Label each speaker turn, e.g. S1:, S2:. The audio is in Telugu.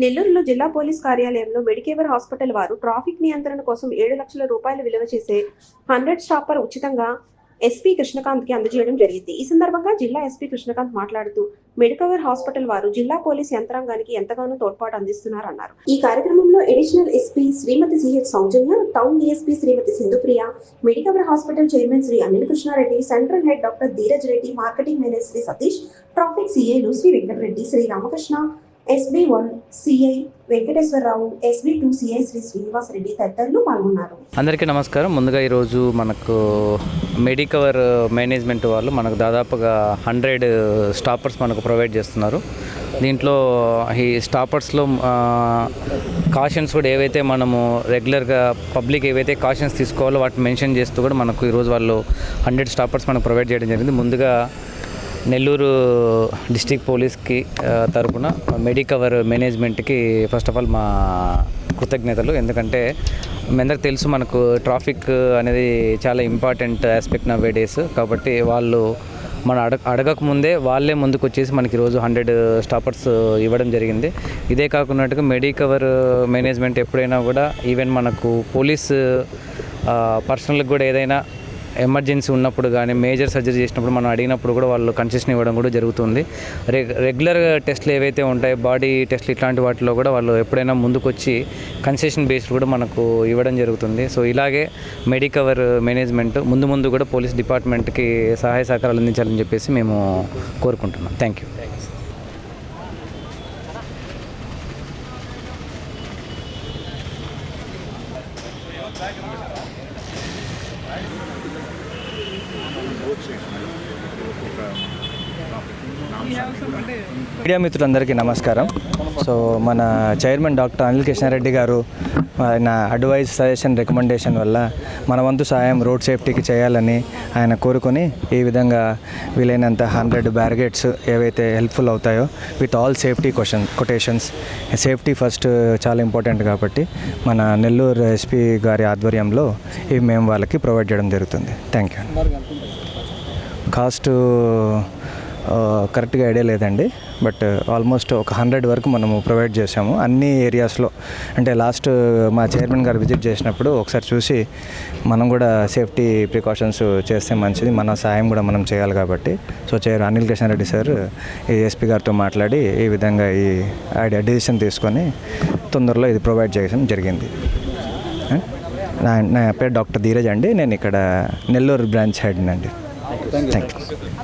S1: నెల్లూరులో జిల్లా పోలీస్ కార్యాలయంలో మెడికేవర్ హాస్పిటల్ వారు ట్రాఫిక్ నియంత్రణ కోసం 7 లక్షల రూపాయలు విలువ చేసే 100 స్టాపర్ ఉచితంగా ఎస్పీ కృష్ణకాంత్ కి అందజేయడం జరిగింది. ఈ సందర్భంగా జిల్లా ఎస్పీ కృష్ణకాంత్ మాట్లాడుతూ మెడికవర్ హాస్పిటల్ వారు జిల్లా పోలీస్ యంత్రాంగానికి ఎంతగానో తోడ్పాటు అందిస్తున్నారన్నారు. ఈ కార్యక్రమంలో additional SP Shrimati CH Soujanya, town DSP Shrimati Sindhupriya, Medicover hospital chairman Shri Anil Krishnareddy, central head doctor Dheeraj Reddy, marketing manager Shri Satish, traffic సిఐలు Shri Venkatareddy, Shri Ramakrishna, SB1 CI Venkateswararao, SB2 CI Shri Srinivas Reddy తదితరులు పాల్గొన్నారు.
S2: అందరికీ నమస్కారం. ముందుగా ఈరోజు మనకు మెడికవర్ మేనేజ్మెంట్ వాళ్ళు మనకు దాదాపుగా 100 స్టాపర్స్ మనకు ప్రొవైడ్ చేస్తున్నారు. దీంట్లో ఈ స్టాపర్స్లో కాషన్స్ కూడా ఏవైతే మనము రెగ్యులర్గా పబ్లిక్ ఏవైతే కాషన్స్ తీసుకోవాలో వాటిని మెన్షన్ చేస్తూ కూడా మనకు ఈరోజు వాళ్ళు 100 స్టాపర్స్ మనకు ప్రొవైడ్ చేయడం జరిగింది. ముందుగా నెల్లూరు డిస్ట్రిక్ట్ పోలీస్కి తరపున మెడికవర్ మేనేజ్మెంట్కి ఫస్ట్ ఆఫ్ ఆల్ మా కృతజ్ఞతలు. ఎందుకంటే మీ అందరికి తెలుసు మనకు ట్రాఫిక్ అనేది చాలా ఇంపార్టెంట్ ఆస్పెక్ట్ నవ్ డేస్. కాబట్టి వాళ్ళు మనం అడగకముందే వాళ్ళే ముందుకు వచ్చేసి మనకి ఈరోజు 100 స్టాపర్స్ ఇవ్వడం జరిగింది. ఇదే కాకున్నట్టుగా మెడికవర్ మేనేజ్మెంట్ ఎప్పుడైనా కూడా ఈవెన్ మనకు పోలీస్ పర్సనల్కి కూడా ఏదైనా ఎమర్జెన్సీ ఉన్నప్పుడు కానీ మేజర్ సర్జరీ చేసినప్పుడు మనం అడిగినప్పుడు కూడా వాళ్ళు కన్సెషన్ ఇవ్వడం కూడా జరుగుతుంది. రెగ్యులర్ టెస్ట్లు ఏవైతే ఉంటాయో బాడీ టెస్ట్లు ఇట్లాంటి వాటిలో కూడా వాళ్ళు ఎప్పుడైనా ముందుకు వచ్చి కన్సెషన్ బేస్డ్ కూడా మనకు ఇవ్వడం జరుగుతుంది. సో ఇలాగే మెడికవర్ మేనేజ్మెంట్ ముందు కూడా పోలీస్ డిపార్ట్మెంట్కి సహాయ సహకారాలు అందించాలని చెప్పేసి మేము కోరుకుంటున్నాం. Thank you.
S3: మీడియా మిత్రులందరికీ నమస్కారం. సో మన చైర్మన్ డాక్టర్ అనిల్ కృష్ణారెడ్డి గారు ఆయన అడ్వైస్, సజెషన్, రికమెండేషన్ వల్ల మన వంతు సాయం రోడ్ సేఫ్టీకి చేయాలని ఆయన కోరుకొని ఈ విధంగా వీలైనంత 100 బ్యారిగేడ్స్ ఏవైతే హెల్ప్ఫుల్ అవుతాయో with all safety quotations. Safety first చాలా ఇంపార్టెంట్ కాబట్టి మన నెల్లూరు ఎస్పీ గారి ఆధ్వర్యంలో ఇవి మేము వాళ్ళకి ప్రొవైడ్ చేయడం జరుగుతుంది. Thank you. కాస్ట్ కరెక్ట్గా ఐడియా లేదండి, బట్ ఆల్మోస్ట్ ఒక 100 వరకు మనము ప్రొవైడ్ చేసాము అన్ని ఏరియాస్లో. అంటే లాస్ట్ మా చైర్మన్ గారు విజిట్ చేసినప్పుడు ఒకసారి చూసి మనం కూడా సేఫ్టీ ప్రికాషన్స్ చేస్తే మంచిది, మన సాయం కూడా మనం చేయాలి కాబట్టి సో అనిల్ కృష్ణారెడ్డి సార్ ఈ ఎస్పీ గారితో మాట్లాడి ఈ విధంగా ఈ డెసిషన్ తీసుకొని తొందరలో ఇది ప్రొవైడ్ చేయడం జరిగింది. నా పేరు డాక్టర్ ధీరజ్ అండి. నేను ఇక్కడ నెల్లూరు బ్రాంచ్ హెడ్ అండి. Thank you.